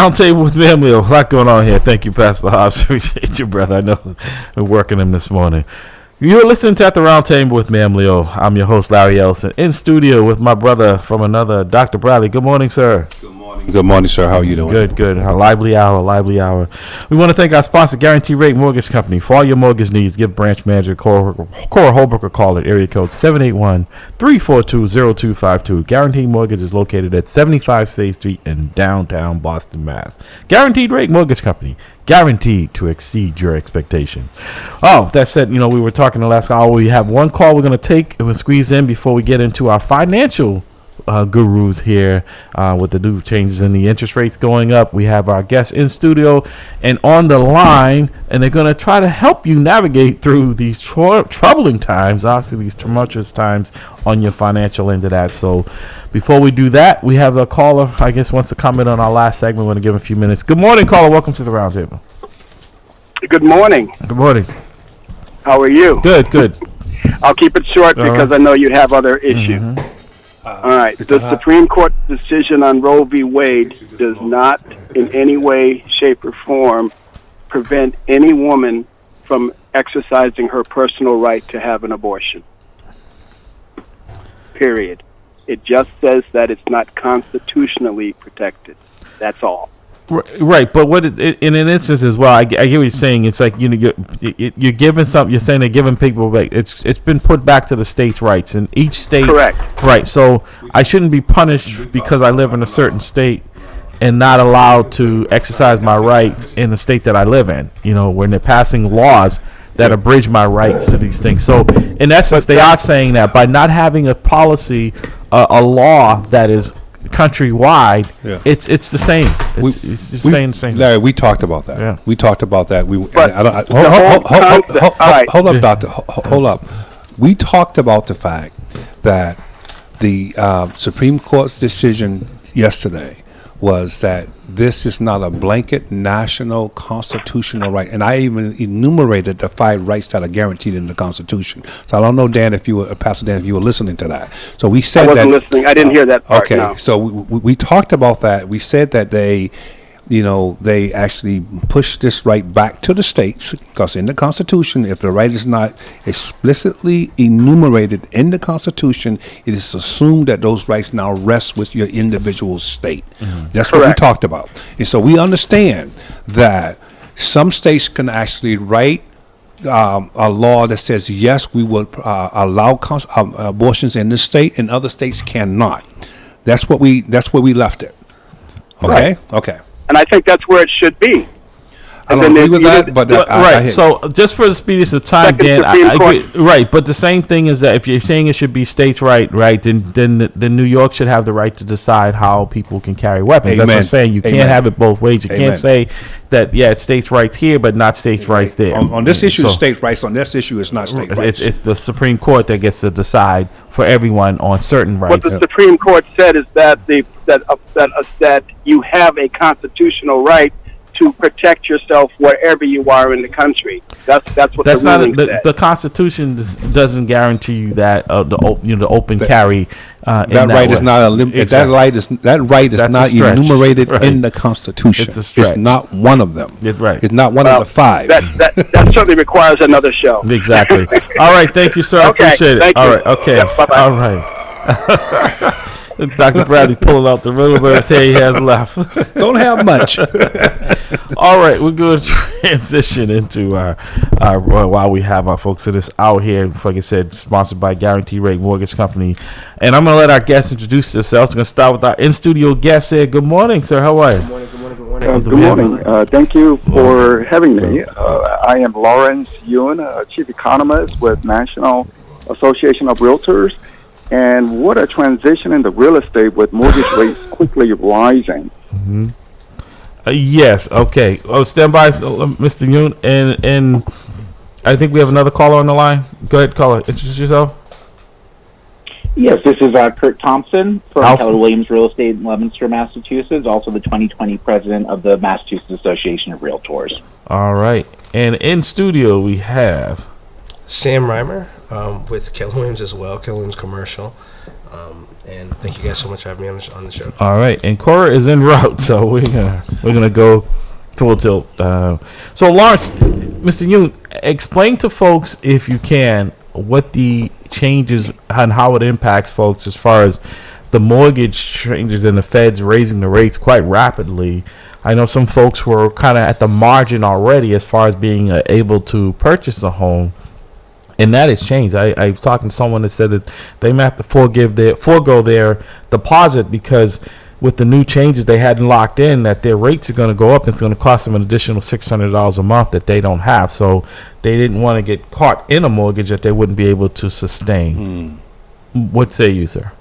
Roundtable with family. A lot going on here. Thank you, Pastor Hobbs. Appreciate you, brother. I know we're working him this morning. You're listening to At the Roundtable with Mamleo. I'm your host, Larry Ellison, in studio with my brother from another, Dr. Bradley. Good morning, sir. Good morning. Good morning, sir. How are you doing? Good. A lively hour. We want to thank our sponsor, Guaranteed Rate Mortgage Company. For all your mortgage needs, give branch manager Cora Holbrook a call at area code 781-342-0252. Guaranteed Mortgage is located at 75 State Street in downtown Boston, Mass. Guaranteed Rate Mortgage Company. Guaranteed to exceed your expectation. Oh, that said, we were talking the last hour. We have one call we're going to take and we'll squeeze in before we get into our financial gurus here with the new changes in the interest rates going up. We have our guests in studio and on the line, and they're going to try to help you navigate through these troubling times, obviously these tumultuous times on your financial end of that. So before we do that, we have a caller, I guess, wants to comment on our last segment. We're going to give a few minutes. Good morning, caller. Welcome to the Roundtable. Good morning. Good morning. How are you? Good. I'll keep it short because I know you have other issues. Mm-hmm. All right. The Supreme Court decision on Roe v. Wade does not in any way, shape, or form prevent any woman from exercising her personal right to have an abortion. Period. It just says that it's not constitutionally protected. That's all. Right, but what in an instance as well, I get what you're saying. It's like you're giving something. You're saying they're giving people back. It's been put back to the states' rights, and each state. Correct. Right, so I shouldn't be punished because I live in a certain state and not allowed to exercise my rights in the state that I live in. When they're passing laws that abridge my rights to these things. So in essence, they are saying that by not having a policy, a law that is countrywide, it's the same. It's just saying the same. Larry, we talked about that. Yeah. We talked about that. Hold up, doctor. Hold up. We talked about the fact that the Supreme Court's decision yesterday was that this is not a blanket national constitutional right, and I even enumerated the 5 rights that are guaranteed in the Constitution. So I don't know, Dan, Pastor Dan, if you were listening to that. So we said that. I wasn't listening. I didn't hear that part. Okay, no. So we talked about that. We said that they actually push this right back to the states because in the Constitution, if the right is not explicitly enumerated in the Constitution, it is assumed that those rights now rest with your individual state. Mm-hmm. That's Correct. What we talked about. And so we understand that some states can actually write a law that says, yes, we will allow abortions in this state, and other states cannot. That's where we left it. Okay? Right. Okay. And I think that's where it should be. I don't agree with that, but right. So just for the speediest of time, Dan, I agree. Right, but the same thing is that if you're saying it should be states' right, then New York should have the right to decide how people can carry weapons. Amen. That's what I'm saying. You can't have it both ways. You can't say that it's states' rights here, but not states' rights there. On this issue, it's states' rights. On this issue, it's not states' rights. It's the Supreme Court that gets to decide for everyone on certain rights. What the Supreme Court said is that that you have a constitutional right to protect yourself wherever you are in the country. That's what the ruling said. The Constitution doesn't guarantee you that the open carry. That right is not exactly. That right is not enumerated in the Constitution. It's a stretch. It's not one of them. Right. It's not one of the 5. That certainly requires another show. Exactly. All right. Thank you, sir. Okay, I appreciate it. All right. Okay. Yeah, bye-bye. All right. Dr. Bradley pulling out the river hair he has left. Don't have much. All right, we're going to transition into our while we have our folks in this out here. Like I said, sponsored by Guaranteed Rate Mortgage Company. And I'm going to let our guests introduce themselves. We're going to start with our in-studio guest here. Good morning, sir. How are you? Good morning. Thank you for having me. I am Lawrence Yuen, Chief Economist with National Association of Realtors. And what a transition in the real estate with mortgage rates quickly rising. Mm-hmm. Yes. Okay. Oh, stand by, Mr. Yuen. And I think we have another caller on the line. Go ahead, caller. Introduce yourself. Yes, this is Kurt Thompson from Keller Williams Real Estate in Leominster, Massachusetts, also the 2020 president of the Massachusetts Association of Realtors. All right. And in studio, we have Sam Reimer with Keller Williams as well, Keller Williams Commercial. And thank you guys so much for having me on the show. All right, and Cora is en route, so we're gonna go full tilt. So Lawrence, Mr. Yoon, explain to folks, if you can, what the changes and how it impacts folks as far as the mortgage changes and the Feds raising the rates quite rapidly. I know some folks were kind of at the margin already as far as being able to purchase a home. And that has changed. I was talking to someone that said that they may have to forego their deposit because with the new changes they hadn't locked in, that their rates are going to go up. And it's going to cost them an additional $600 a month that they don't have. So they didn't want to get caught in a mortgage that they wouldn't be able to sustain. What say you, sir?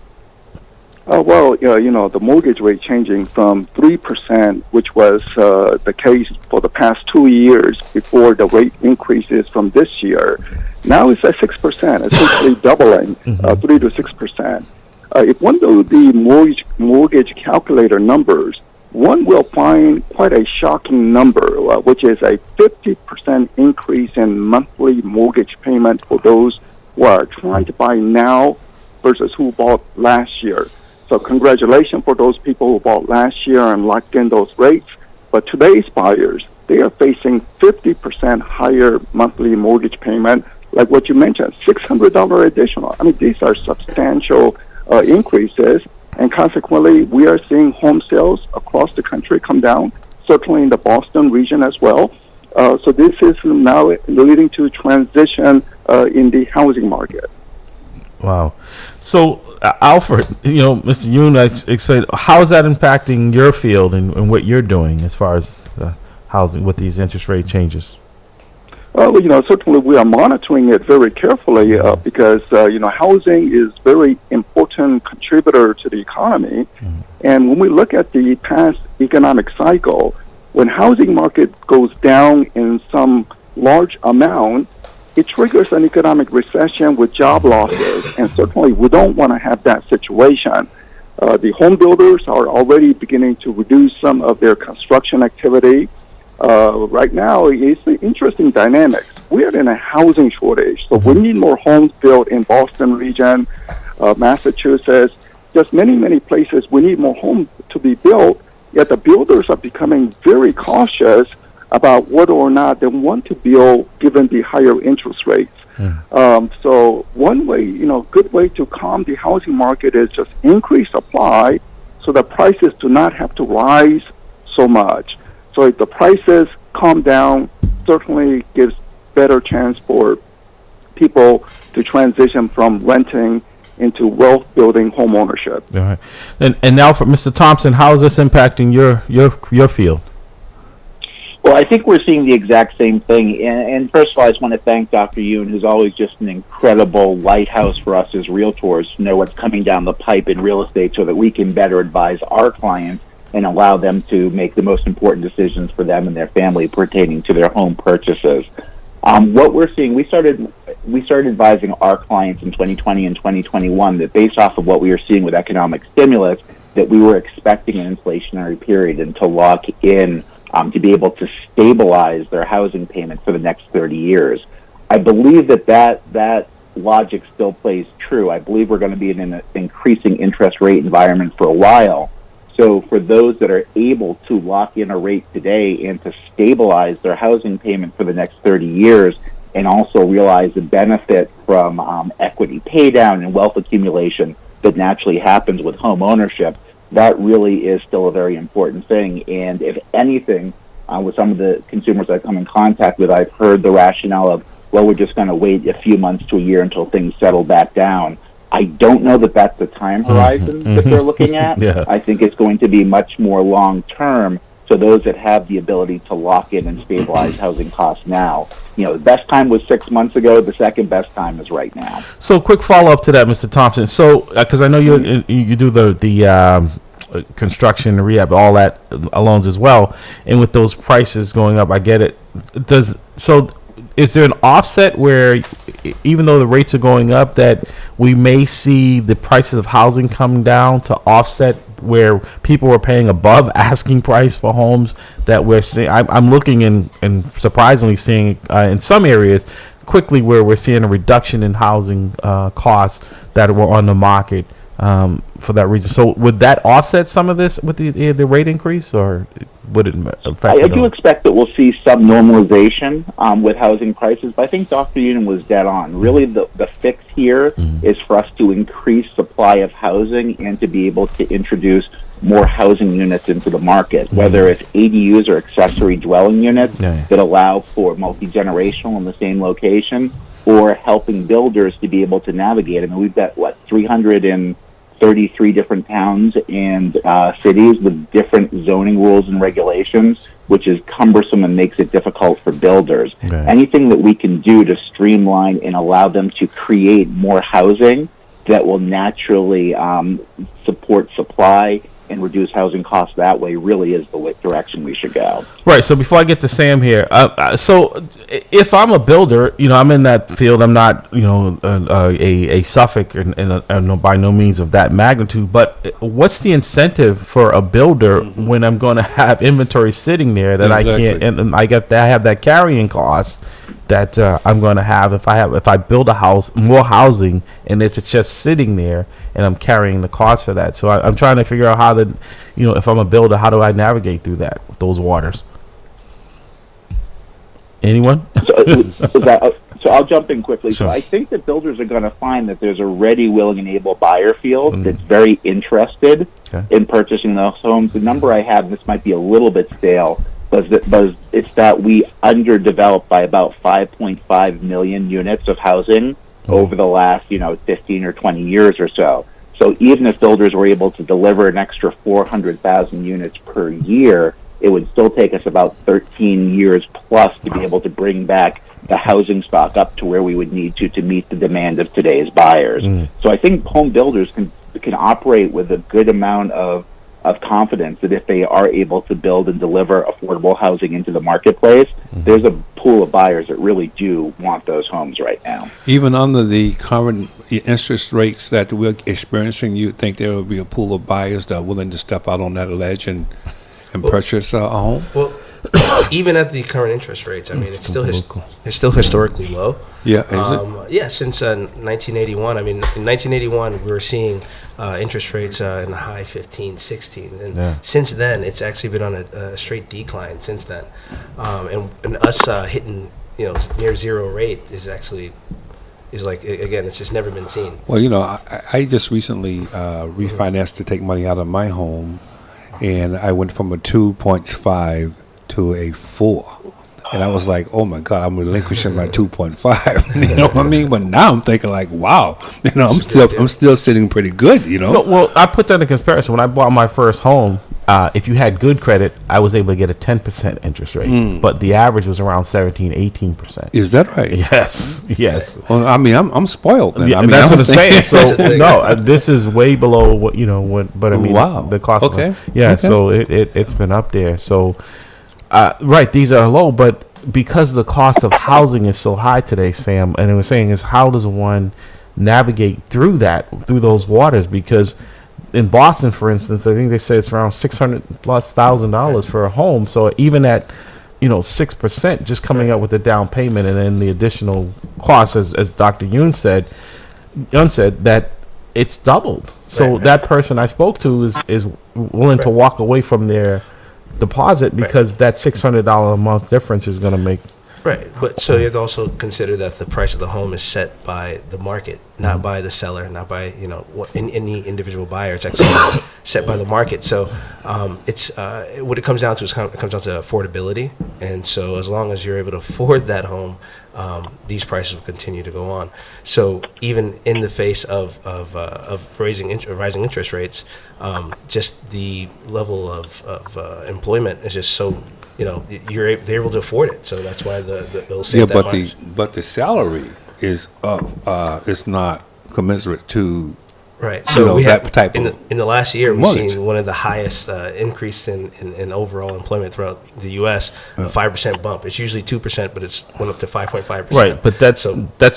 Well, the mortgage rate changing from 3%, which was the case for the past 2 years before the rate increases from this year. Now it's at 6%, essentially doubling, 3 to 6%. If one does the mortgage calculator numbers, one will find quite a shocking number, which is a 50% increase in monthly mortgage payment for those who are trying to buy now versus who bought last year. So congratulations for those people who bought last year and locked in those rates. But today's buyers, they are facing 50% higher monthly mortgage payment, like what you mentioned, $600 additional. I mean, these are substantial increases, and consequently, we are seeing home sales across the country come down, certainly in the Boston region as well. So this is now leading to transition in the housing market. Wow. So, Alfred, Mr. Yoon, I explained, how is that impacting your field and what you're doing as far as housing with these interest rate changes? Well, certainly we are monitoring it very carefully because, housing is very important contributor to the economy. And when we look at the past economic cycle, when housing market goes down in some large amount, it triggers an economic recession with job losses, and certainly we don't want to have that situation. The home builders are already beginning to reduce some of their construction activity. Right now, it's an interesting dynamics. We are in a housing shortage, so we need more homes built in Boston region, Massachusetts, just many, many places. We need more homes to be built, yet the builders are becoming very cautious about whether or not they want to build given the higher interest rates. So one way, good way to calm the housing market is just increase supply so the prices do not have to rise so much. So if the prices calm down, certainly gives better chance for people to transition from renting into wealth-building home ownership. All right. And now for Mr. Thompson, how is this impacting your field? Well, I think we're seeing the exact same thing. And first of all, I just want to thank Dr. Yoon, who's always just an incredible lighthouse for us as realtors to know what's coming down the pipe in real estate so that we can better advise our clients and allow them to make the most important decisions for them and their family pertaining to their home purchases. What we're seeing, we started advising our clients in 2020 and 2021 that based off of what we were seeing with economic stimulus, that we were expecting an inflationary period and to lock in to be able to stabilize their housing payment for the next 30 years. I believe that logic still plays true. I believe we're going to be in an increasing interest rate environment for a while. So for those that are able to lock in a rate today and to stabilize their housing payment for the next 30 years and also realize the benefit from equity pay down and wealth accumulation that naturally happens with home ownership, that really is still a very important thing. And if anything, with some of the consumers I've come in contact with, I've heard the rationale of, well, we're just going to wait a few months to a year until things settle back down. I don't know that that's the time horizon that they're looking at. Yeah. I think it's going to be much more long-term. So those that have the ability to lock in and stabilize housing costs now, the best time was 6 months ago. The second best time is right now. So quick follow-up to that, Mr. Thompson. So because I know you do the construction, the rehab, all that loans as well, and with those prices going up, I get it. Is there an offset where, even though the rates are going up, that we may see the prices of housing come down to offset where people were paying above asking price for homes that we're seeing? I'm looking and surprisingly seeing in some areas quickly where we're seeing a reduction in housing costs that were on the market for that reason. So would that offset some of this with the rate increase, or would it affect? I do expect that we'll see some normalization with housing prices, but I think Dr. Union was dead on. Really, the fix here is for us to increase supply of housing and to be able to introduce more housing units into the market, whether it's ADUs or accessory dwelling units that allow for multi-generational in the same location, or helping builders to be able to navigate. I mean, we've got, 333 different towns and cities with different zoning rules and regulations, which is cumbersome and makes it difficult for builders. Anything that we can do to streamline and allow them to create more housing that will naturally support supply and reduce housing costs that way really is the direction we should go. Right. So before I get to Sam here, so if I'm a builder, I'm in that field. I'm not, a Suffolk and by no means of that magnitude. But what's the incentive for a builder when I'm going to have inventory sitting there that I can't, and I have that carrying cost that I'm going to have if I build a house, more housing, and if it's just sitting there and I'm carrying the cost for that. So I'm trying to figure out how to, if I'm a builder, how do I navigate through those waters? Anyone? So I'll jump in quickly. Sure. So I think that builders are going to find that there's a ready, willing, and able buyer field that's very interested in purchasing those homes. The number I have, and this might be a little bit stale, but it's that we underdeveloped by about 5.5 million units of housing over the last, 15 or 20 years or so. So even if builders were able to deliver an extra 400,000 units per year, it would still take us about 13 years plus to be able to bring back the housing stock up to where we would need to meet the demand of today's buyers. So I think home builders can operate with a good amount of confidence that if they are able to build and deliver affordable housing into the marketplace, there's a pool of buyers that really do want those homes right now. Even under the current interest rates that we're experiencing, you think there will be a pool of buyers that are willing to step out on that ledge and purchase a home? Well, even at the current interest rates, I mean, it's still historically low. Yeah, is it? Yeah, since 1981. I mean, in 1981, we were seeing interest rates in the high 15, 16. And since then, it's actually been on a straight decline since then. And us hitting, near zero rate is like, again, it's just never been seen. Well, I just recently refinanced to take money out of my home, and I went from a 2.5 to a 4. And I was like, oh my God, I'm relinquishing my 2.5. You know what I mean? But now I'm thinking like, wow, I'm still sitting pretty good, No, well, I put that in comparison. When I bought my first home, if you had good credit, I was able to get a 10% interest rate. But the average was around 17, 18%. Is that right? Yes. Well, I mean, I'm spoiled then. Yeah, I mean, that's what I'm saying. So no, this is way below what but I mean, wow. The cost. Okay. Okay. So it's been up there. So right, these are low, but because the cost of housing is so high today, Sam, and it was saying is how does one navigate through those waters? Because in Boston, for instance, I think they say it's around $600,000+ for a home. So even at 6%, just coming up with the down payment and then the additional costs, as Dr. Yoon said that it's doubled. So that person I spoke to is willing to walk away from their deposit because that $600 a month difference is going to make. Right, but so you have to also consider that the price of the home is set by the market, not by the seller, not by in any individual buyer. It's actually set by the market. So it's what it comes down to is it comes down to affordability. And so as long as you're able to afford that home, these prices will continue to go on. So even in the face of rising interest rates, just the level of employment is just so. They're able to afford it, so that's why they'll save that much. But the salary is not commensurate to right. So we have type in the last year we've mortgage. seen one of the highest increase in overall employment throughout the U.S. A 5% bump. It's usually 2%, but it's went up to 5.5%. Right, but that's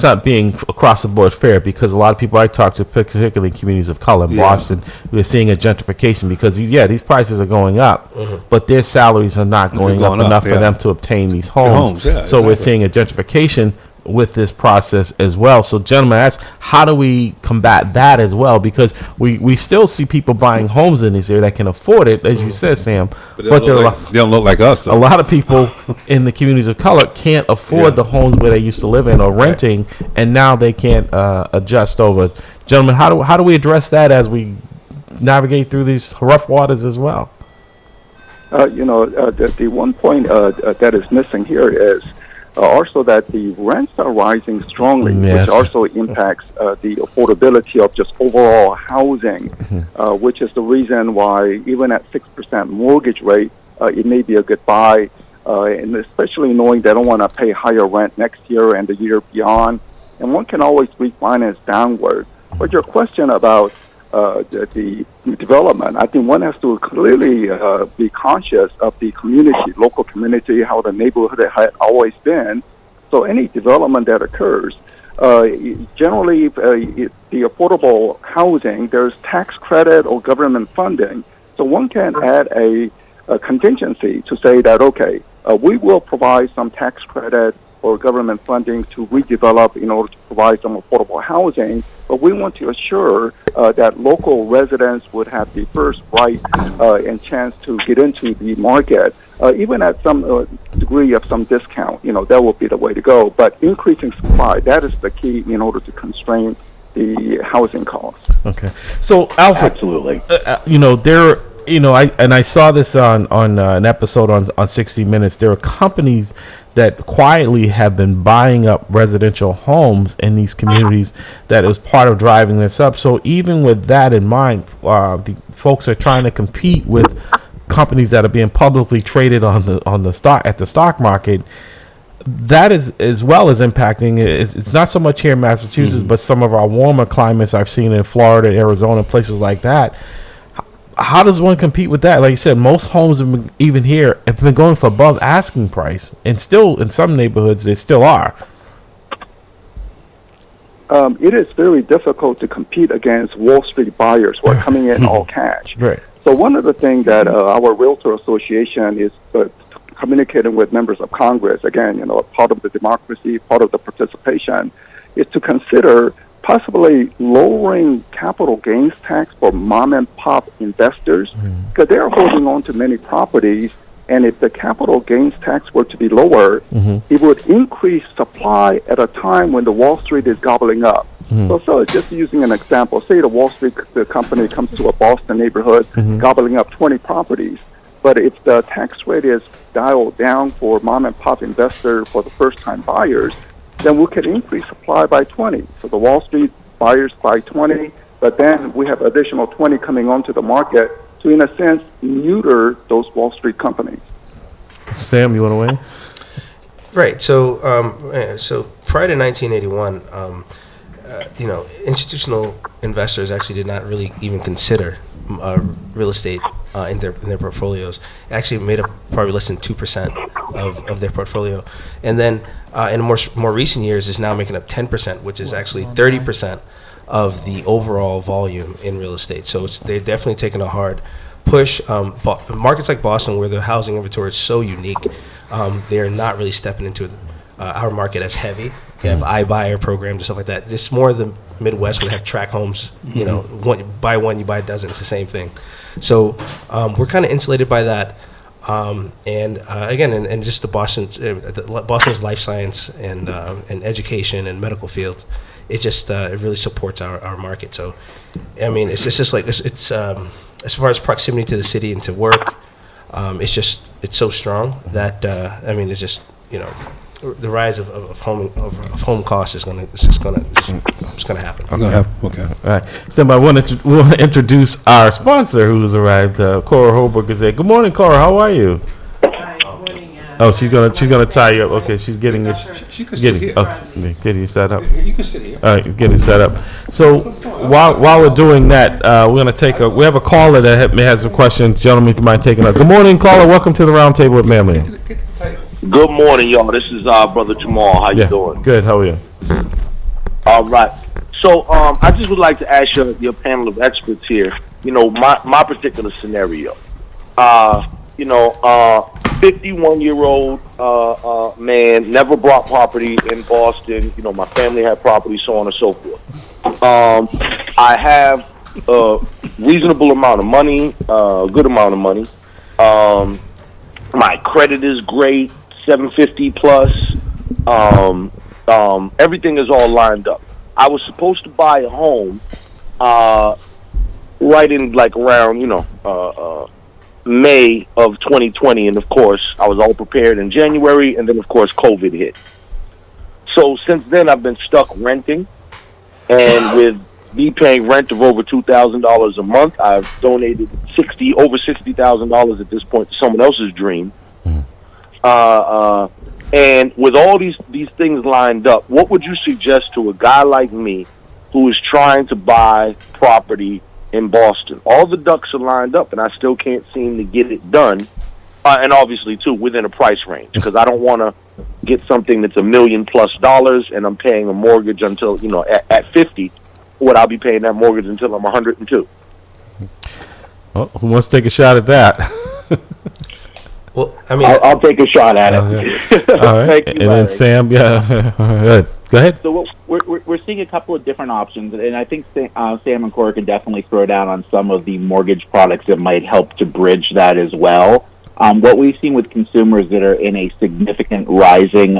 not being across the board fair because a lot of people I talk to, particularly in communities of color in Boston, we're seeing a gentrification because these prices are going up, but their salaries are not going up enough for them to obtain these homes. Yeah, so we're seeing a gentrification. with this process as well. So, gentlemen, how do we combat that as well? Because we still see people buying homes in this area that can afford it, as you said, Sam. But they don't look like us, though. A lot of people in the communities of color can't afford the homes where they used to live in or renting, and now they can't adjust over. Gentlemen, how do we address that as we navigate through these rough waters as well? The one point that is missing here is also that the rents are rising strongly, Yes. which also impacts the affordability of just overall housing, which is the reason why even at 6% mortgage rate, it may be a good buy, and especially knowing they don't want to pay higher rent next year and the year beyond. And one can always refinance downward. But your question about the development, I think one has to clearly be conscious of the community, local community, how the neighborhood had always been. So any development that occurs, generally the affordable housing, there's tax credit or government funding. So one can add a contingency to say that, okay, we will provide some tax credit or government funding to redevelop in order to provide some affordable housing, but we want to assure that local residents would have the first right and chance to get into the market, even at some degree of some discount. That will be the way to go. But increasing supply, that is the key in order to constrain the housing costs. Okay. So, Alfred, Absolutely. I saw this on an episode on 60 Minutes. There are companies that quietly have been buying up residential homes in these communities that is part of driving this up. So even with that in mind, the folks are trying to compete with companies that are being publicly traded on the stock market. That is as well as impacting. It's not so much here in Massachusetts, but some of our warmer climates I've seen in Florida, Arizona, places like that. How does one compete with that? Like you said, most homes even here have been going for above asking price, and still in some neighborhoods they still are. It is very difficult to compete against Wall Street buyers who are coming in all cash. Right. So one of the things that our Realtor Association is communicating with members of Congress, again, part of the democracy, part of the participation, is to consider possibly lowering capital gains tax for mom and pop investors, because they're holding on to many properties, and if the capital gains tax were to be lower, it would increase supply at a time when the Wall Street is gobbling up. So just using an example, say the Wall Street company comes to a Boston neighborhood, gobbling up 20 properties, but if the tax rate is dialed down for mom and pop investor for the first time buyers, then we can increase supply by 20. So the Wall Street buyers buy 20, but then we have additional 20 coming onto the market to, in a sense, neuter those Wall Street companies. Sam, you want to weigh? Right. So, prior to 1981, institutional investors actually did not really even consider real estate in their portfolios. It actually made up probably less than 2% of their portfolio, and then in more recent years is now making up 10%, which is actually 30% of the overall volume in real estate. So they've definitely taken a hard push. Markets like Boston, where the housing inventory is so unique, they're not really stepping into our market as heavy. You have iBuyer programs and stuff like that. Just more of the Midwest where they have track homes. Buy one, you buy a dozen. It's the same thing. So we're kind of insulated by that. And just the Boston's life science and education and medical field, it really supports our market. So, I mean, it's just like it's as far as proximity to the city and to work, it's so strong that it's just the rise of home costs is gonna happen. Okay. All right. So we want to introduce our sponsor who's arrived, Cora Holbrook is there. Good morning, Cora. How are you? Hi, good morning. Oh, she's gonna tie you up. Okay, she's getting this. She can sit here. Getting you set up. You can sit here. All right, getting set up. So while we're doing that, we're gonna we have a caller that has some questions. Gentlemen, if you mind taking up. Good morning, caller. Welcome to the roundtable with Mammy. Good morning, y'all. This is Brother Jamal. How you doing? Good. How are you? All right. So I just would like to ask your panel of experts here, my particular scenario. 51-year-old man, never bought property in Boston. My family had property, so on and so forth. I have a reasonable amount of money, a good amount of money. My credit is great, 750 plus. Everything is all lined up. I was supposed to buy a home right in around May of 2020, and of course I was all prepared in January, and then of course COVID hit. So since then I've been stuck renting, and with me paying rent of over $2,000 a month, I've donated over $60,000 at this point to someone else's dream. And with all these things lined up, what would you suggest to a guy like me who is trying to buy property in Boston? All the ducks are lined up, and I still can't seem to get it done. And obviously, too, within a price range, because I don't want to get something that's $1 million plus, and I'm paying a mortgage until at 50. What I'll be paying that mortgage until I'm 102. Well, who wants to take a shot at that? Well, I mean, I'll take a shot at it. All right. Thank you, And then Larry. Sam, good. Go ahead. So we're seeing a couple of different options, and I think Sam and Cora can definitely throw down on some of the mortgage products that might help to bridge that as well. What we've seen with consumers that are in a significant rising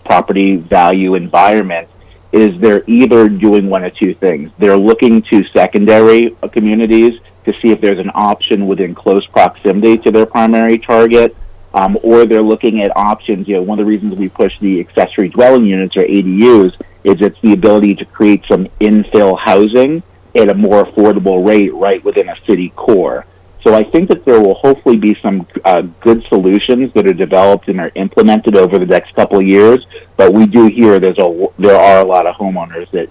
property value environment is they're either doing one of two things. They're looking to secondary communities to see if there's an option within close proximity to their primary target, or they're looking at options. One of the reasons we push the accessory dwelling units or ADUs is it's the ability to create some infill housing at a more affordable rate right within a city core. So I think that there will hopefully be some good solutions that are developed and are implemented over the next couple of years. But we do hear there are a lot of homeowners that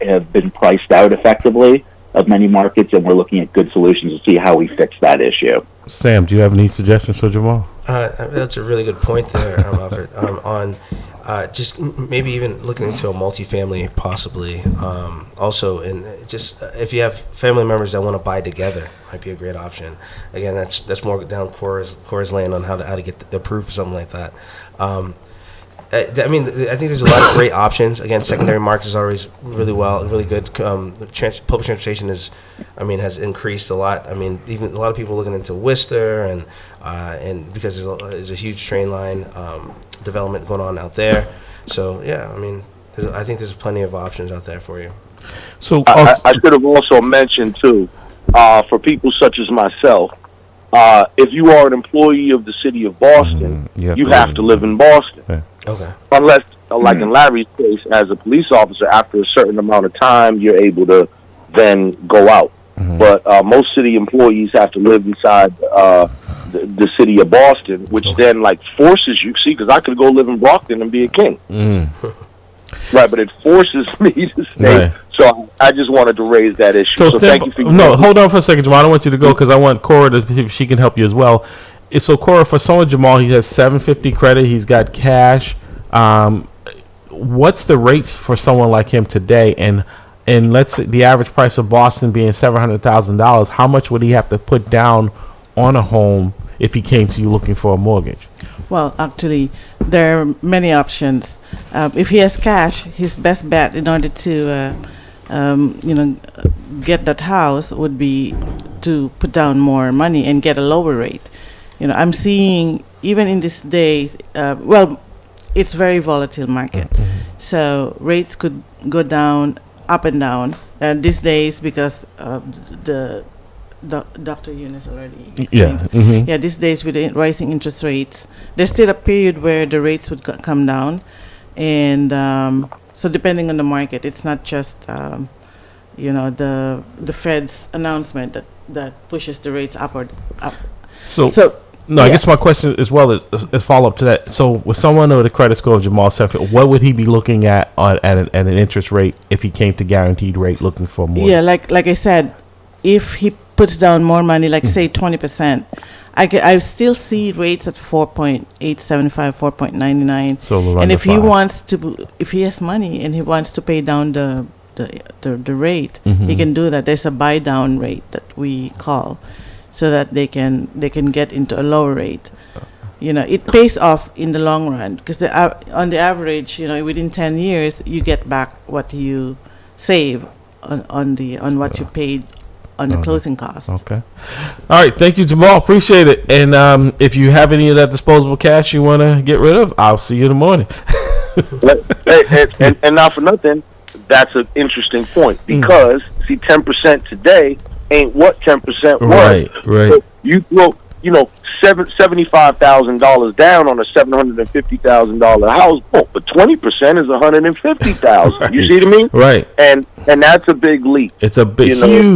have been priced out effectively of many markets, and we're looking at good solutions to see how we fix that issue. Sam, do you have any suggestions for Jamal? that's a really good point there, Alfred. On just maybe even looking into a multifamily, possibly. Also, and just if you have family members that want to buy together, might be a great option. Again, that's more down Cora's lane on how to get the approved for something like that. I think there's a lot of great options. Again, secondary markets is always really good. Public transportation has increased a lot. Even a lot of people looking into Worcester and because there's a huge train line development going on out there. So yeah, I think there's plenty of options out there for you. So I should have also mentioned too, for people such as myself, if you are an employee of the city of Boston, you have to live in Boston. Yeah. Okay. Unless, like in Larry's case, as a police officer, after a certain amount of time, you're able to then go out. But most city employees have to live inside the city of Boston, which then forces you. See, because I could go live in Brockton and be a king. Right, but it forces me to stay. Right. So I just wanted to raise that issue. So thank you for hold on for a second, Jamal. I don't want you to go because I want Cora to see if she can help you as well. So Cora, for someone Jamal, he has 750 credit. He's got cash. What's the rates for someone like him today? And let's say the average price of Boston being $700,000. How much would he have to put down on a home if he came to you looking for a mortgage? Well, actually, there are many options. If he has cash, his best bet in order to, get that house would be to put down more money and get a lower rate. I'm seeing even in these days. It's very volatile market, so rates could go down, up and down. These days because Dr. Eunice already explained. Yeah, these days with the rising interest rates, there's still a period where the rates would come down, and so depending on the market, it's not just the Fed's announcement that pushes the rates upward up. So I guess my question as well is follow up to that. So with someone with a credit score of Jamal Seffield, what would he be looking at at an interest rate if he came to guaranteed rate looking for more? Yeah, like I said, if he puts down more money, say 20%, I still see rates at 4.875, 4.99. So and if he has money and he wants to pay down the rate, he can do that. There's a buy down rate that we call. so that they can get into a lower rate. It pays off in the long run because on the average, within 10 years, you get back what you save on what you paid on the closing cost. Okay. All right. Thank you, Jamal. Appreciate it. And if you have any of that disposable cash you want to get rid of, I'll see you in the morning. and not for nothing, that's an interesting point because see, 10% today ain't what 10% was. Right. So you throw, $75,000 down on a $750,000 house, but 20% is $150,000. Right. You see what I mean? Right. And that's a big leap. It's a big,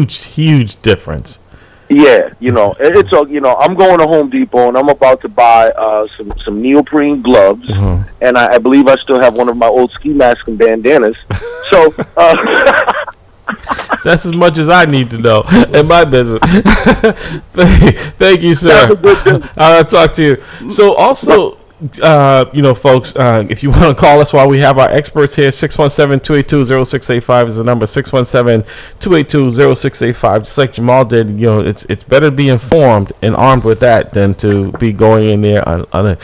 huge difference. Yeah, it's I'm going to Home Depot and I'm about to buy some neoprene gloves, and I believe I still have one of my old ski masks and bandanas. So that's as much as I need to know in my business. Thank you, sir. I'll talk to you. So also, folks, if you want to call us while we have our experts here, 617-282-0685 is the number, 617-282-0685. Just like Jamal did, it's better to be informed and armed with that than to be going in there on a...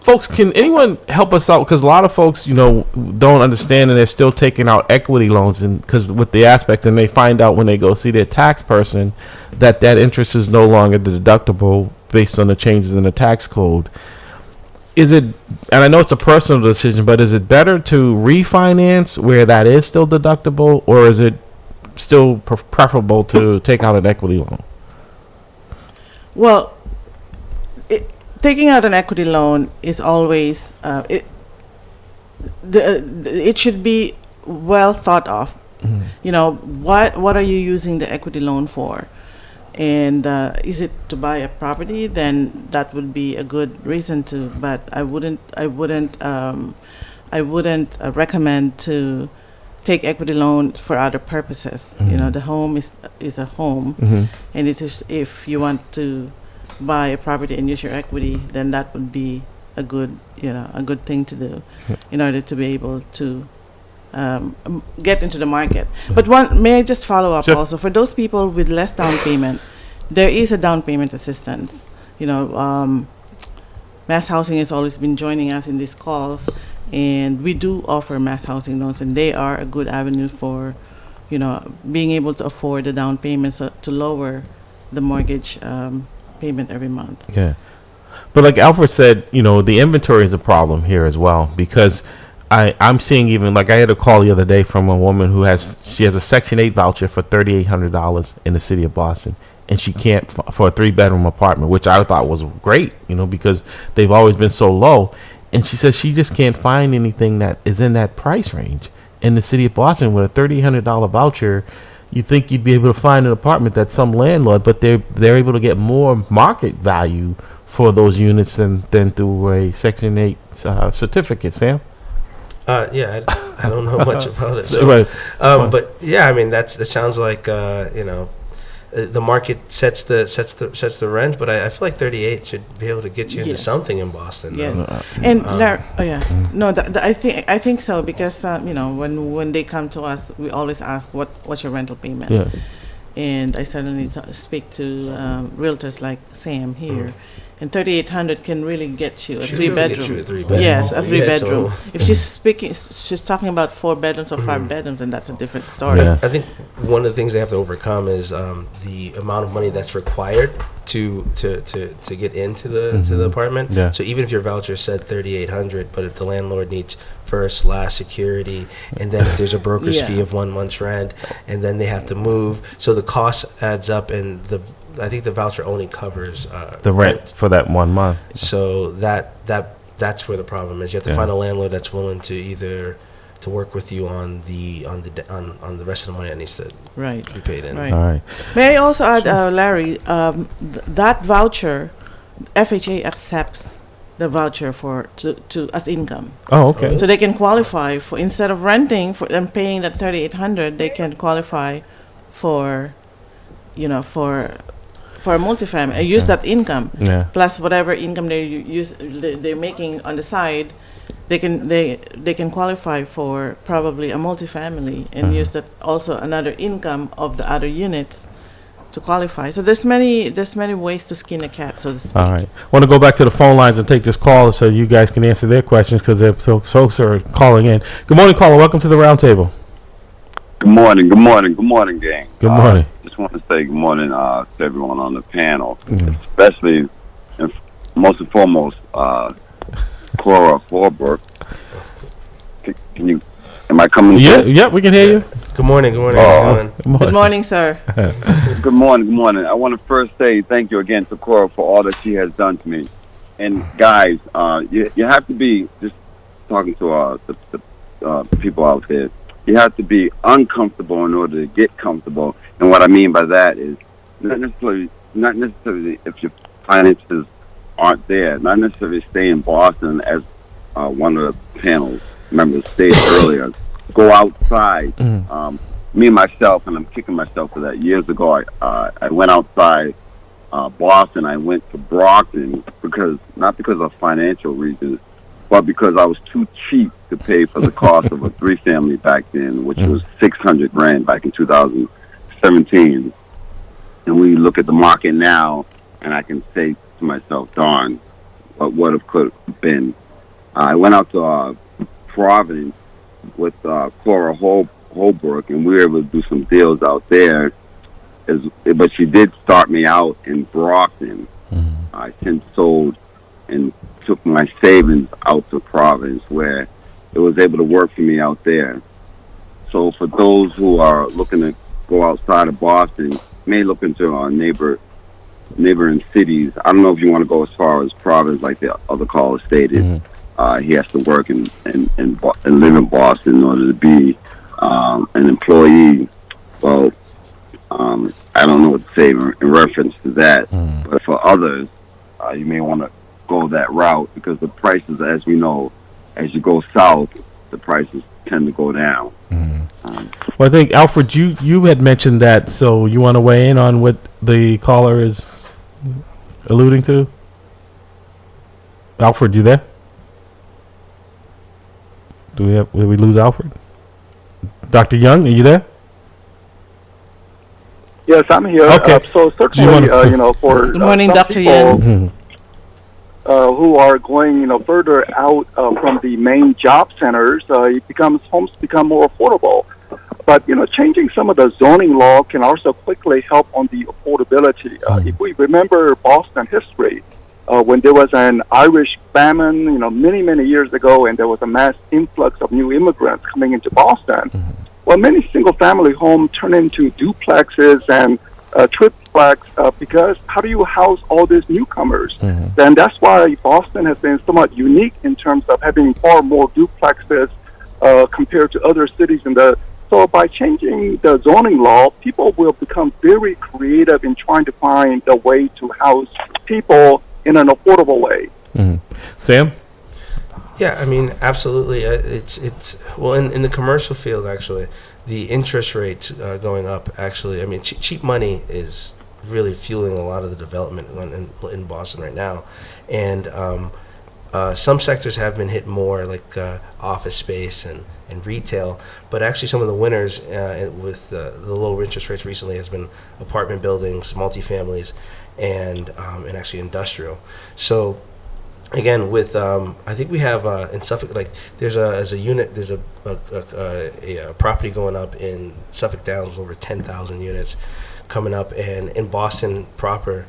Folks, can anyone help us out? Because a lot of folks, don't understand, and they're still taking out equity loans, and because with the aspect, and they find out when they go see their tax person that interest is no longer deductible based on the changes in the tax code. Is it, and I know it's a personal decision, but is it better to refinance where that is still deductible, or is it still preferable to take out an equity loan? Well, taking out an equity loan is always it should be well thought of. What are you using the equity loan for? And is it to buy a property? Then that would be a good reason to. But I wouldn't recommend to take equity loan for other purposes. The home is a home, and it is, if you want to buy a property and use your equity, then that would be a good thing to do in order to be able to get into the market. But may I just follow up? Sure. Also, for those people with less down payment, there is a down payment assistance. Mass Housing has always been joining us in these calls, and we do offer mass housing loans, and they are a good avenue for being able to afford the down payments to lower the mortgage payment every month. Yeah. But like Alfred said, the inventory is a problem here as well, because I'm seeing, even like I had a call the other day from a woman who has a Section 8 voucher for $3,800 in the city of Boston, and she can't for a 3-bedroom apartment, which I thought was great, because they've always been so low. And she says she just can't find anything that is in that price range in the city of Boston with a $3,800 voucher. You think you'd be able to find an apartment that some landlord, but they're able to get more market value for those units than through a Section 8 certificate. Sam? Yeah, I don't know much about it. So, right. But yeah, I mean that sounds like the market sets the rent, but I feel like 38 should be able to get you into something in Boston. Yes, and I think so, because when they come to us, we always ask what's your rental payment. Yeah. And I suddenly speak to realtors like Sam here. And 3,800 can really get you a 3-bedroom. Yes, a 3-bedroom. So if she's talking about 4 bedrooms or 5 bedrooms, then that's a different story. Yeah. I think one of the things they have to overcome is the amount of money that's required to get into the apartment. Yeah. So even if your voucher said 3,800, but if the landlord needs first, last, security, and then if there's a broker's fee of 1 month's rent, and then they have to move, so the cost adds up, and I think the voucher only covers the rent for that 1 month. So that's where the problem is. You have to find a landlord that's willing to either to work with you on the rest of the money that needs to be paid in. Right. All right. May I also add, Larry, that voucher, FHA accepts the voucher to as income. Oh, okay. So they can qualify for, instead of renting for them paying that 3,800, they can qualify for a multifamily. Use that income plus whatever income they're making on the side. They can qualify for probably a multifamily and use that also another income of the other units to qualify. So there's many ways to skin a cat, so to speak. All right. I want to go back to the phone lines and take this call so you guys can answer their questions because their folks are calling in. Good morning, caller. Welcome to the roundtable. Good morning, gang. Good morning. Just want to say good morning to everyone on the panel, especially and most and foremost, Cora Holbrook. Can you? Am I coming? Yeah, we can hear you. Good morning. Good morning. Good morning, sir. Good morning. I want to first say thank you again to Cora for all that she has done to me. And guys, you have to be, just talking to the people out there, you have to be uncomfortable in order to get comfortable. And what I mean by that is not necessarily if your finances aren't there, not necessarily stay in Boston, as one of the panel members stated earlier. Go outside. Me myself, and I'm kicking myself for that. Years ago, I went outside Boston. I went to Brockton not because of financial reasons, but because I was too cheap to pay for the cost of a 3-family back then, which was $600,000 back in 2017. And we look at the market now, and I can say to myself, darn, what would have could have been. I went out to Providence with Cora Holbrook, and we were able to do some deals out there. But she did start me out in Brockton. I since sold and took my savings out to Providence, where it was able to work for me out there. So for those who are looking to go outside of Boston, may look into our neighboring cities. I don't know if you want to go as far as Providence, like the other caller stated. He has to work and live in Boston in order to be an employee. Well, I don't know what to say in reference to that. But for others, you may want to go that route because the prices, as we know, as you go south, the prices tend to go down. Well, I think, Alfred, you had mentioned that, so you want to weigh in on what the caller is alluding to? Alfred, you there? Did we lose Alfred? Dr. Young, are you there? Yes, I'm here. Okay. So certainly, for Good morning, some Dr. people, Young. who are going, further out from the main job centers, homes become more affordable. But changing some of the zoning law can also quickly help on the affordability. If we remember Boston history, when there was an Irish famine, many years ago, and there was a mass influx of new immigrants coming into Boston. Well, many single-family homes turned into duplexes and triplex because how do you house all these newcomers? Then that's why Boston has been somewhat unique in terms of having far more duplexes compared to other cities in the. So by changing the zoning law, people will become very creative in trying to find a way to house people in an affordable way. Sam? Yeah, I mean, absolutely. It's well, in the commercial field, actually, the interest rates going up. Actually, I mean, cheap money is really fueling a lot of the development in Boston right now, and some sectors have been hit more, like office space and retail. But actually, some of the winners with the low interest rates recently has been apartment buildings, multifamilies, and actually industrial. So. Again, with I think we have in Suffolk, like there's a property going up in Suffolk Downs, over 10,000 units coming up, and in Boston proper,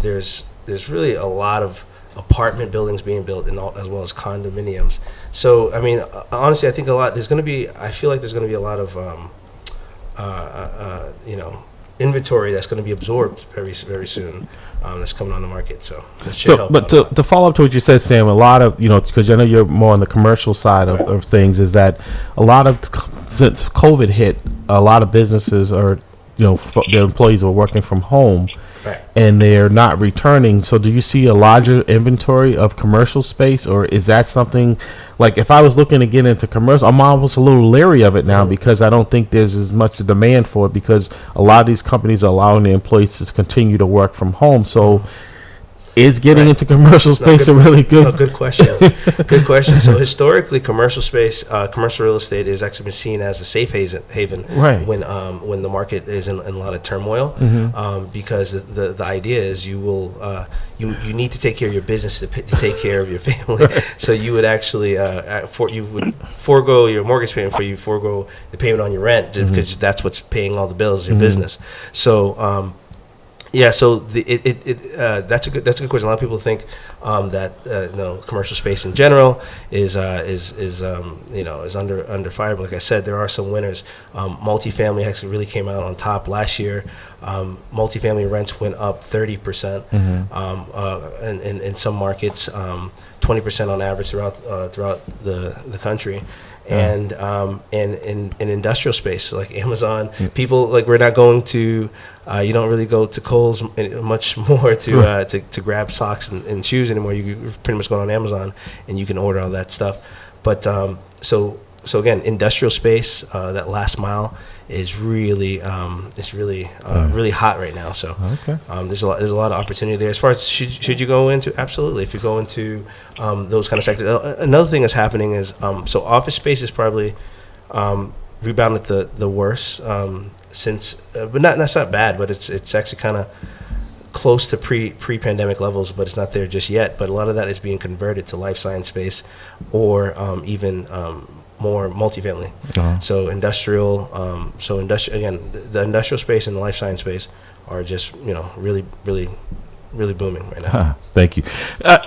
there's really a lot of apartment buildings being built, as well as condominiums. So I mean, honestly, I think I feel like there's going to be a lot of inventory that's going to be absorbed very soon. That's coming on the market, so that should help. But to follow up to what you said, Sam, a lot of because I know you're more on the commercial side of things, is that a lot of since COVID hit, a lot of businesses are their employees are working from home, right, and they're not returning. So do you see a larger inventory of commercial space, or is that something like if I was looking to get into commercial, I'm almost a little leery of it now because I don't think there's as much demand for it because a lot of these companies are allowing the employees to continue to work from home. So Is getting into commercial space a really good? No, good question. Good question. So historically, commercial space, commercial real estate is actually been seen as a safe haven Right. when the market is in a lot of turmoil, because the idea is you will you need to take care of your business to take care of your family. So you would actually you would forego your mortgage payment for you, forego the payment on your rent because that's what's paying all the bills, your business. So. Yeah, so that's a good question. A lot of people think that commercial space in general is under fire. But like I said, there are some winners. Multifamily actually really came out on top last year. Multifamily rents went up 30%. In some markets, 20% on average throughout the country. And in industrial space like Amazon, people we're not going to. You don't really go to Kohl's much more to grab socks and shoes anymore. You pretty much go on Amazon and you can order all that stuff. But so again, industrial space, that last mile is really really hot right now. So there's a lot of opportunity there. As far as should you go into, absolutely. If you go into those kind of sectors, another thing that's happening is so office space is probably rebounded the worst since, but that's not bad, but it's actually kind of close to pre-pandemic levels, but it's not there just yet. But a lot of that is being converted to life science space or even more multifamily. So industrial again, the industrial space and the life science space are just really booming right now. Thank you.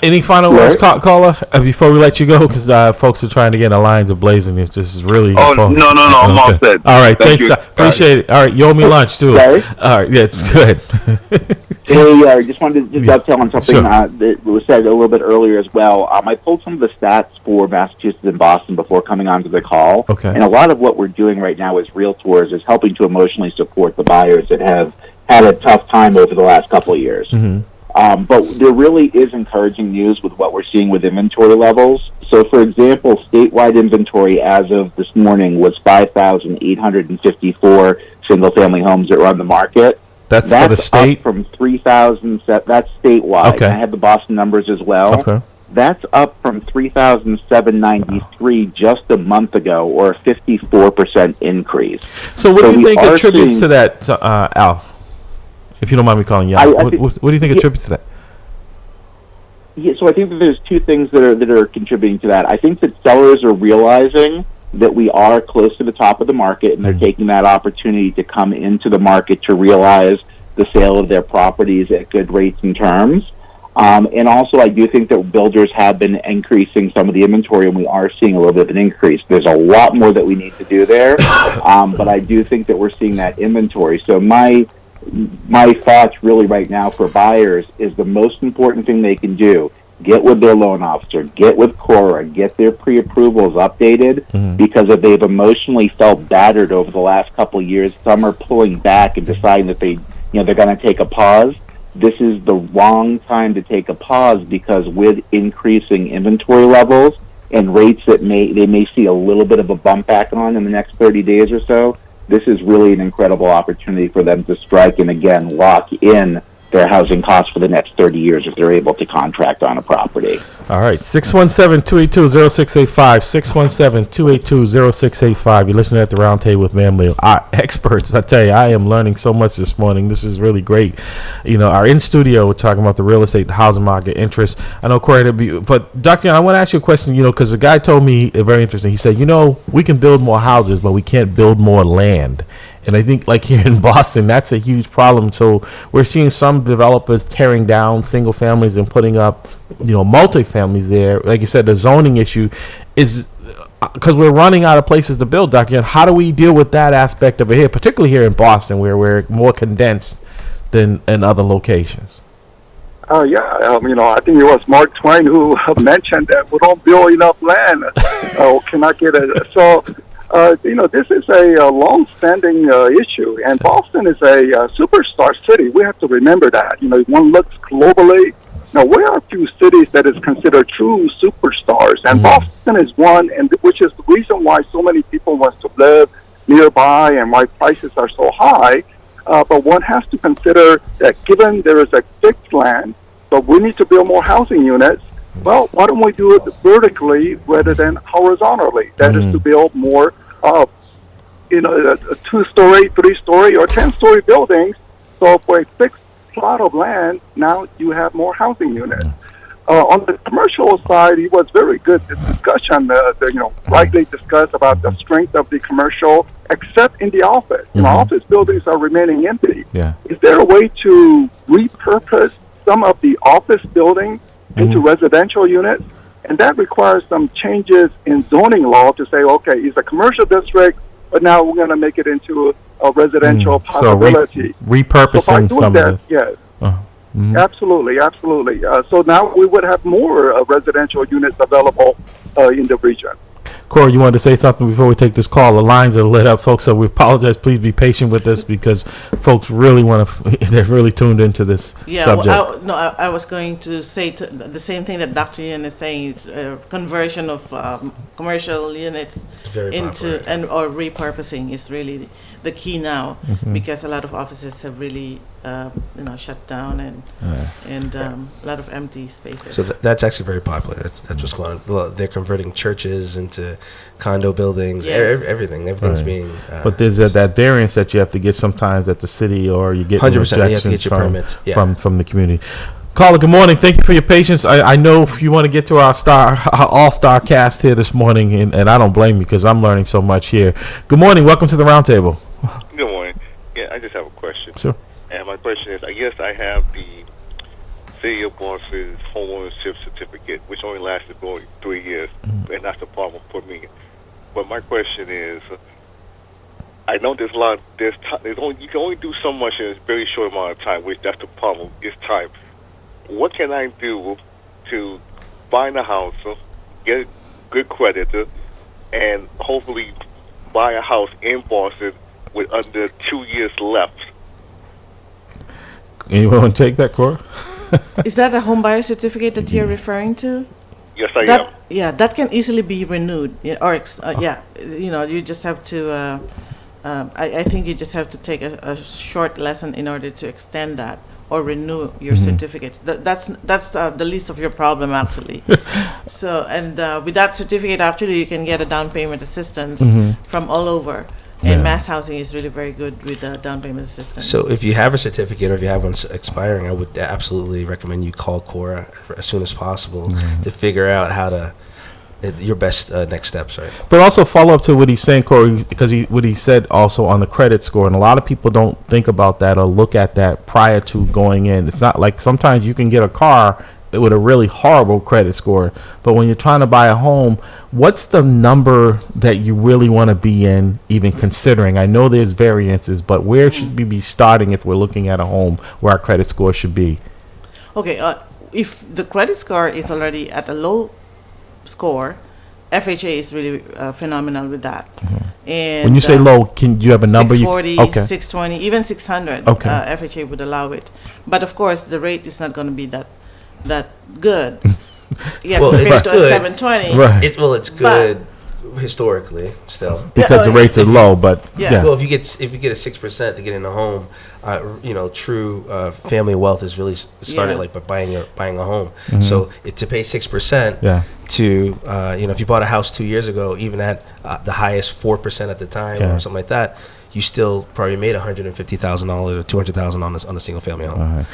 Any final words, caller, before we let you go? Because folks are trying to get our lines are blazing. This is really. Oh no, I'm all set. All right, Thank thanks. you. Appreciate it. All right, you owe me lunch too. Sorry? All right, yeah, it's good. Hey, I just wanted to dovetail on something Sure. that was said a little bit earlier as well. I pulled some of the stats for Massachusetts and Boston before coming onto the call. Okay. And a lot of what we're doing right now as realtors is helping to emotionally support the buyers that have had a tough time over the last couple of years. But there really is encouraging news with what we're seeing with inventory levels. So, for example, statewide inventory as of this morning was 5,854 single-family homes that were on the market. That's for the state? Up from 3,000. That's statewide. Okay. I have the Boston numbers as well. Okay. That's up from 3,793 just a month ago, or a 54% increase. So what do you we think are attributes seeing- to that, Al? If you don't mind me calling you Al, what do you think attributes to that? Yeah, so I think that there's two things that are contributing to that. I think that sellers are realizing that we are close to the top of the market, and they're taking that opportunity to come into the market to realize the sale of their properties at good rates and terms. And also, I do think that builders have been increasing some of the inventory, and we are seeing a little bit of an increase. There's a lot more that we need to do there, but I do think that we're seeing that inventory. So my thoughts really right now for buyers is the most important thing they can do: get with their loan officer, get with Cora, get their pre-approvals updated, because if they've emotionally felt battered over the last couple of years, some are pulling back and deciding that they're going to take a pause. This is the wrong time to take a pause, because with increasing inventory levels and rates that they may see a little bit of a bump back on in the next 30 days or so, this is really an incredible opportunity for them to strike and, again, lock in their housing costs for the next 30 years if they're able to contract on a property. All right, 617-282-0685, 617-282-0685. You're listening at the Round Table with Ma'am Leo. Our experts, I tell you, I am learning so much this morning. This is really great. Our in-studio, we're talking about the real estate, the housing market, interest. I know, Corey, but Dr. Young, I want to ask you a question, because the guy told me, very interesting, he said, we can build more houses, but we can't build more land. And I think, like here in Boston, that's a huge problem. So we're seeing some developers tearing down single families and putting up, multifamilies there. Like you said, the zoning issue is because we're running out of places to build, Dr. Young. How do we deal with that aspect of it here, particularly here in Boston, where we're more condensed than in other locations? I think it was Mark Twain who mentioned that we don't build enough land. Cannot get it. So. This is a long-standing issue, and Boston is a superstar city. We have to remember that. One looks globally. Now, we are a few cities that is considered true superstars, and Boston is one, and which is the reason why so many people want to live nearby and why prices are so high. But one has to consider that given there is a fixed land, but we need to build more housing units. Well, why don't we do it vertically rather than horizontally? That is to build more, a 2-story, 3-story, or 10-story buildings. So for a fixed plot of land, now you have more housing units. On the commercial side, it was very good discussion. Rightly discussed about the strength of the commercial, except in the office. Office buildings are remaining empty. Yeah. Is there a way to repurpose some of the office buildings into residential units? And that requires some changes in zoning law to say, okay, it's a commercial district, but now we're going to make it into a residential possibility. So repurposing so by doing some that, of this. yes. Mm-hmm. Absolutely. So now we would have more residential units available in the region. Corey, you wanted to say something before we take this call? The lines are lit up, folks, so we apologize. Please be patient with us because folks really want to, they're really tuned into this subject. I was going to say the same thing that Dr. Yin is saying. It's conversion of commercial units into or repurposing is really the key now because a lot of offices have really shut down and a lot of empty spaces. So that's actually very popular. That's what's going on. Well, they're converting churches into condo buildings. Yes. Everything's being. But there's that variance that you have to get sometimes at the city, or you get 100%. You have to get your permits from the community. Caller, good morning. Thank you for your patience. I know if you want to get to our all-star cast here this morning, and I don't blame you because I'm learning so much here. Good morning. Welcome to the roundtable. Good morning. Yeah, I just have a question. Sure. And my question is, I guess I have the City of Boston's homeownership certificate, which only lasted only 3 years, and that's the problem for me. But my question is, I know there's a lot. You can only do so much in a very short amount of time, which that's the problem. Is time. What can I do to buy a house, get good credit, and hopefully buy a house in Boston with under 2 years left? Anyone want to take that, Cora? Is that a home buyer certificate that you're referring to? Yes, I am. Yeah, that can easily be renewed. You just have to. I think you just have to take a short lesson in order to extend that or renew your certificate. That's the least of your problem actually. So with that certificate, actually, you can get a down payment assistance from all over. And Mass Housing is really very good with down payment assistance. So if you have a certificate or if you have one expiring, I would absolutely recommend you call Cora as soon as possible to figure out how to your best next steps, right? But also follow up to what he's saying, Corey, because what he said also on the credit score, and a lot of people don't think about that or look at that prior to going in. It's not like sometimes you can get a car with a really horrible credit score, but when you're trying to buy a home, what's the number that you really want to be in, even considering? I know there's variances, but where should we be starting if we're looking at a home where our credit score should be? Okay, if the credit score is already at a low score, FHA is really phenomenal with that. And when you say low, do you have a number? 640, 620, even 600. FHA would allow it, but of course the rate is not going to be that good. Compared to a 720. Right. It's good historically still because the rates are low. But well, if you get a 6% to get in a home, true family wealth is really started like by buying a home. So to pay 6% to if you bought a house 2 years ago, even at the highest 4% at the time or something like that, you still probably made $150,000 or $200,000 on a single family home.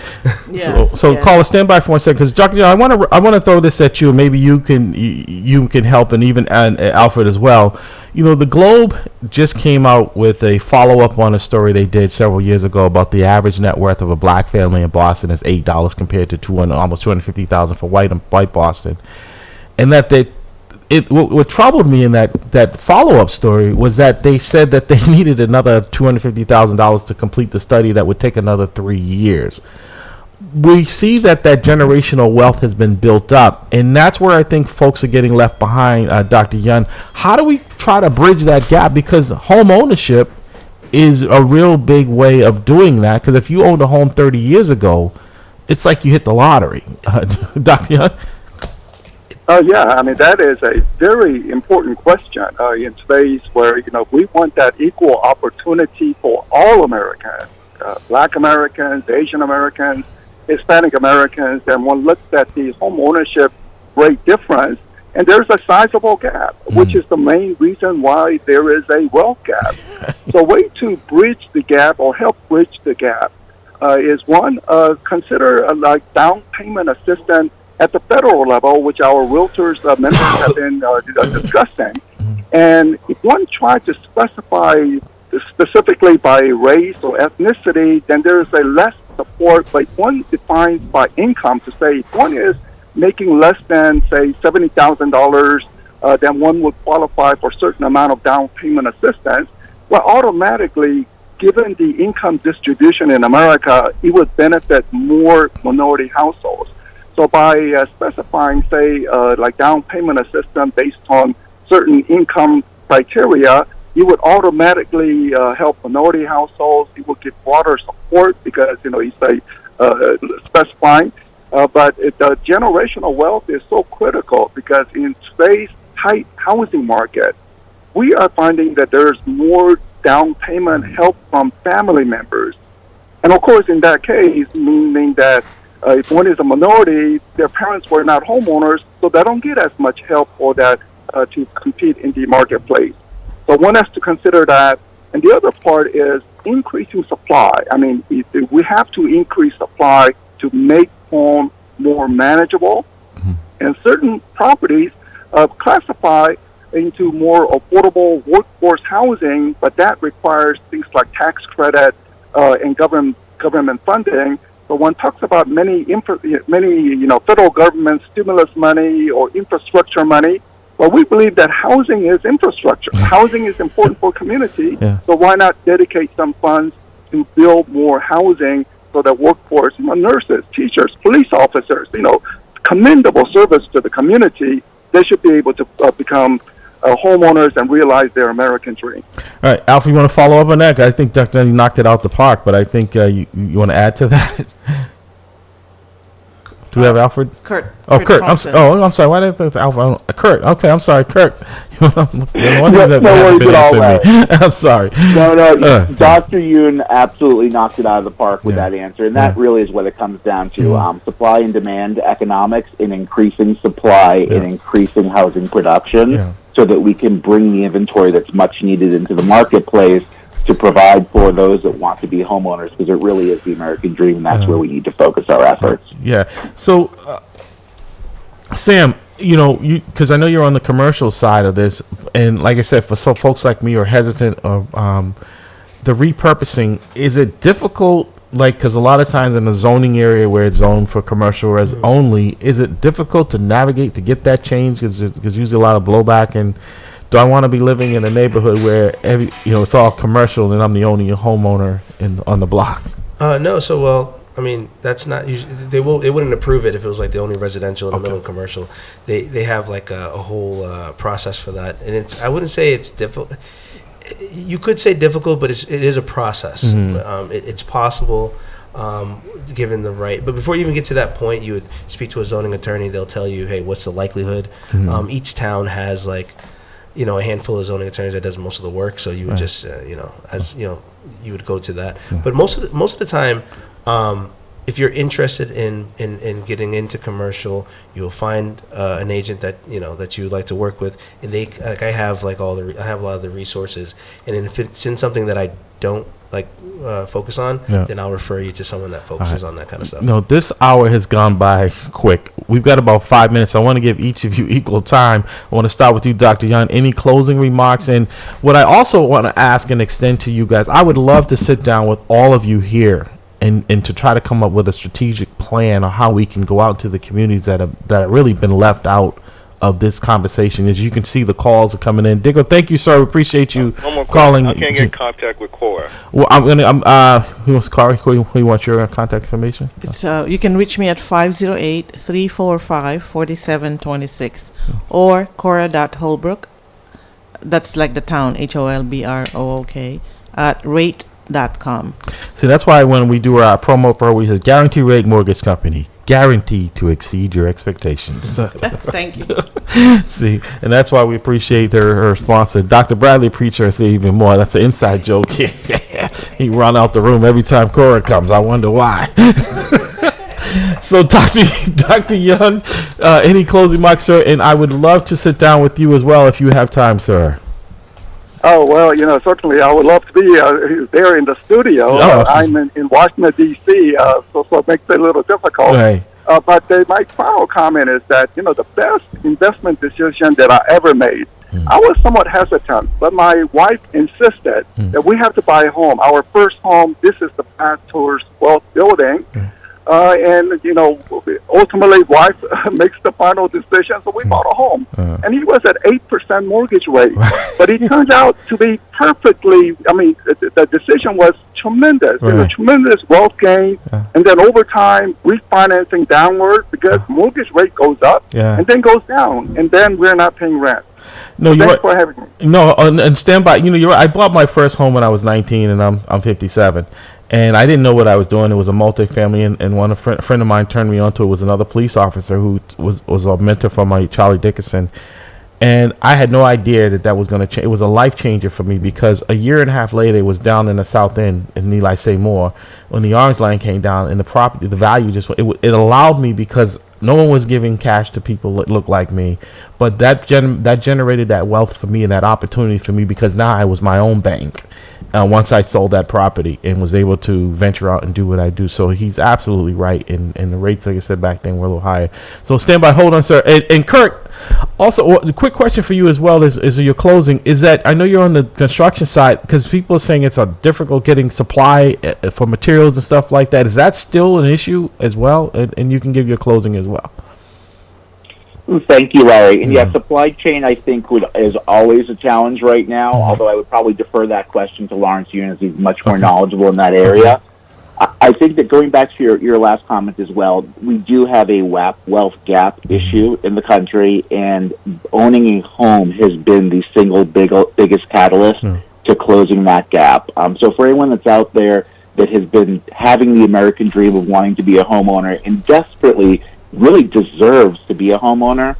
So caller, stand by for 1 second, because Dr. I want to throw this at you. Maybe you can help, and even Alfred as well. The Globe just came out with a follow up on a story they did several years ago about the average net worth of a black family in Boston is $8 compared to almost $250,000 for white Boston, and that what troubled me in that follow-up story was that they said that they needed another $250,000 to complete the study that would take another 3 years. We see that generational wealth has been built up, and that's where I think folks are getting left behind, Dr. Yun. How do we try to bridge that gap? Because home ownership is a real big way of doing that, because if you owned a home 30 years ago, it's like you hit the lottery. Dr. Yun? That is a very important question in today's where, we want that equal opportunity for all Americans, Black Americans, Asian Americans, Hispanic Americans, and one looks at the home ownership rate difference, and there's a sizable gap, which is the main reason why there is a wealth gap. So, a way to bridge the gap or help bridge the gap is one, consider like down payment assistance at the federal level, which our realtors members have been discussing. And if one tried to specify specifically by race or ethnicity, then there is a less support. But one defines by income to say if one is making less than, say, $70,000, then one would qualify for a certain amount of down payment assistance. Well, automatically, given the income distribution in America, it would benefit more minority households. So by specifying, say, like down payment assistance based on certain income criteria, it would automatically help minority households. It would give broader support because, it's specifying. But the generational wealth is so critical because in today's tight housing market, we are finding that there's more down payment help from family members. And of course, in that case, meaning that if one is a minority, their parents were not homeowners, so they don't get as much help for that to compete in the marketplace. So one has to consider that. And the other part is increasing supply. I mean, we have to increase supply to make home more manageable. And certain properties classify into more affordable workforce housing, but that requires things like tax credit and government funding. So one talks about many federal government stimulus money or infrastructure money. Well, we believe that housing is infrastructure. Housing is important for community. Yeah. So why not dedicate some funds to build more housing so that workforce, nurses, teachers, police officers, commendable service to the community, they should be able to become homeowners and realize their American dream. All right, Alfred, you want to follow up on that? I think Dr. Dunn knocked it out the park, but I think you want to add to that? Do we have Alfred? Kurt. Kurt. I'm sorry. Why did I think Alfred? Kurt. Okay, I'm sorry, Kurt. I'm sorry. No. Dr. Yoon absolutely knocked it out of the park with that answer, and that really is what it comes down to: supply and demand economics, in increasing supply and increasing housing production, so that we can bring the inventory that's much needed into the marketplace to provide for those that want to be homeowners, because it really is the American dream, and that's where we need to focus our efforts. Yeah. So, Sam, because I know you're on the commercial side of this, and like I said, for some folks like me who are hesitant of the repurposing, is it difficult? Because a lot of times in the zoning area where it's zoned for commercial res only, is it difficult to navigate to get that change? Because usually a lot of blowback. And do I want to be living in a neighborhood where it's all commercial and I'm the only homeowner on the block? No. So, well, I mean, that's not usually, they wouldn't approve it if it was like the only residential in the middle of commercial. They have like a whole process for that, and I wouldn't say it's difficult. You could say difficult, but it is a process. It's possible, given the right. But before you even get to that point, you would speak to a zoning attorney. They'll tell you, hey, what's the likelihood? Each town has like, a handful of zoning attorneys that does most of the work. So you would just, you would go to that. But most of the time, if you're interested in getting into commercial, you'll find an agent that that you would like to work with, and I have a lot of the resources, and if it's in something that I don't focus on, then I'll refer you to someone that focuses on that kind of stuff. No, this hour has gone by quick. We've got about 5 minutes. I want to give each of you equal time. I want to start with you, Dr. Young. Any closing remarks? And what I also want to ask and extend to you guys, I would love to sit down with all of you here and to try to come up with a strategic plan on how we can go out to the communities that have really been left out of this conversation. As you can see, the calls are coming in. Diggo, thank you, sir. We appreciate you calling. I can't get in contact with Cora. Well, who wants Cora? Who wants your contact information? It's you can reach me at 508-345-4726 or Cora.Holbrook. That's like the town, HOLBROOK, at rate.com. See, that's why when we do our promo for we say Guarantee Rate Mortgage Company, guaranteed to exceed your expectations. Thank you. See, and that's why we appreciate her sponsor. Dr. Bradley Preacher say even more. That's an inside joke. He run out the room every time Cora comes. I wonder why. So, Dr. Young, any closing remarks, sir? And I would love to sit down with you as well if you have time, sir. Oh, well, certainly I would love to be there in the studio. I'm in Washington, D.C., so it makes it a little difficult. Right. But my final comment is that, the best investment decision that I ever made, I was somewhat hesitant, but my wife insisted that we have to buy a home. Our first home, this is the path towards wealth building. And, ultimately, wife makes the final decision, so we bought a home. And he was at 8% mortgage rate. But it turned out to be perfectly, the decision was tremendous. It was a tremendous wealth gain. And then over time, refinancing downward because mortgage rate goes up and then goes down. And then we're not paying rent. No, so you're thanks for having me. No, and stand by. You're right. I bought my first home when I was 19, and I'm 57. And I didn't know what I was doing. It was a multifamily, and a friend of mine turned me onto it. Was another police officer who was a mentor for my Charlie Dickinson. And I had no idea that was going to change. It was a life changer for me because a year and a half later, it was down in the South End in Eli Seymour when the Orange Line came down and the value just it allowed me because no one was giving cash to people that looked like me, but that generated that wealth for me and that opportunity for me because now I was my own bank. Once I sold that property and was able to venture out and do what I do. So he's absolutely right. And the rates, like I said back then, were a little higher. So stand by. Hold on, sir. And Kirk, also, the quick question for you as well is your closing. Is that, I know you're on the construction side, because people are saying it's difficult getting supply for materials and stuff like that. Is that still an issue as well? And you can give your closing as well. Thank you, Larry. And supply chain, I think, is always a challenge right now, although I would probably defer that question to Lawrence Yun, as he's much more knowledgeable in that area. I think that going back to your last comment as well, we do have a wealth gap issue in the country, and owning a home has been the single biggest catalyst to closing that gap. So for anyone that's out there that has been having the American dream of wanting to be a homeowner and desperately really deserves to be a homeowner,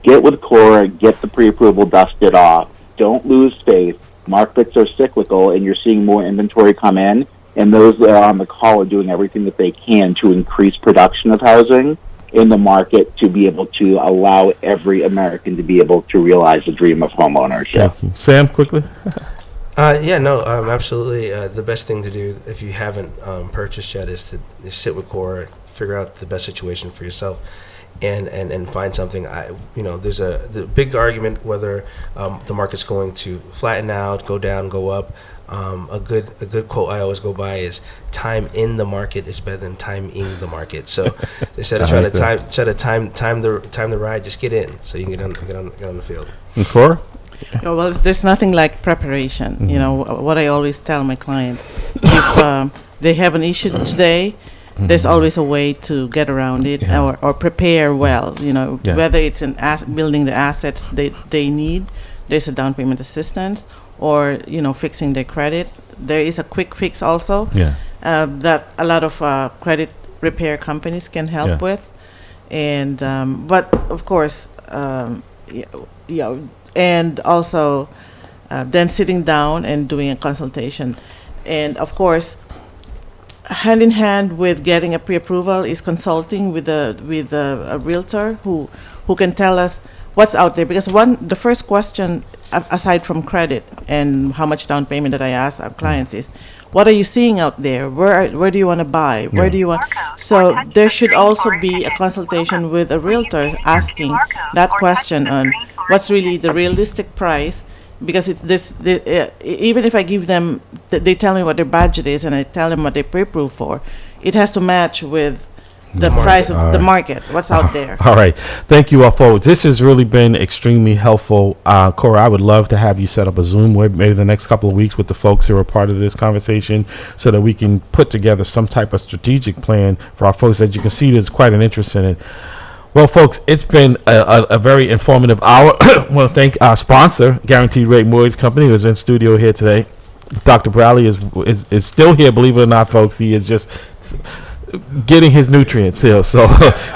get with Cora, get the pre-approval dusted off. Don't lose faith. Markets are cyclical, and you're seeing more inventory come in, and those that are on the call are doing everything that they can to increase production of housing in the market to be able to allow every American to be able to realize the dream of homeownership. Thank you. Sam, quickly. Absolutely. The best thing to do if you haven't purchased yet is to sit with Cora, figure out the best situation for yourself, and find something. There's the big argument whether the market's going to flatten out, go down, go up. A good quote I always go by is "Time in the market is better than timing the market." So instead of trying to time the ride, just get in so you can get on the field. And Cora? Oh, well, there's nothing like preparation. What I always tell my clients, if they have an issue today, there's always a way to get around it or prepare well. Whether it's building the assets they need, there's a down payment assistance, or fixing their credit. There is a quick fix also that a lot of credit repair companies can help with, and but of course, and also then sitting down and doing a consultation, and of course, hand in hand with getting a pre-approval is consulting with a realtor who can tell us what's out there. Because the first question, aside from credit and how much down payment that I ask our clients is, what are you seeing out there? Where do you want to buy? Where do you want? So there should also be a consultation with a realtor asking that question on what's really the realistic price. Because it's even if I give them, they tell me what their budget is and I tell them what they pre-approve for, it has to match with the price of the market, what's out there. All right. Thank you all, folks. This has really been extremely helpful. Cora, I would love to have you set up a Zoom maybe the next couple of weeks with the folks who are part of this conversation so that we can put together some type of strategic plan for our folks. As you can see, there's quite an interest in it. Well, folks, it's been a very informative hour. I want to thank our sponsor, Guaranteed Rate Mortgage Company, who's in studio here today. Dr. Bradley is still here, believe it or not, folks. He is just getting his nutrients here. So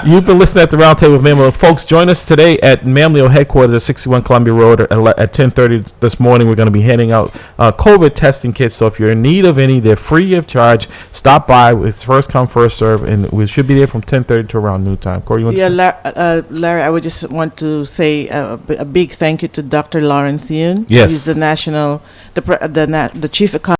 you've been listening at the Roundtable with Mamleo. Folks, join us today at Mamleo headquarters at 61 Columbia Road at 10:30 this morning. We're going to be handing out COVID testing kits. So if you're in need of any, they're free of charge. Stop by. It's first come, first serve, and we should be there from 10:30 to around noontime. Corey, you want to Larry, I would just want to say a big thank you to Dr. Lawrence Yun. Yes. He's the national, the chief economist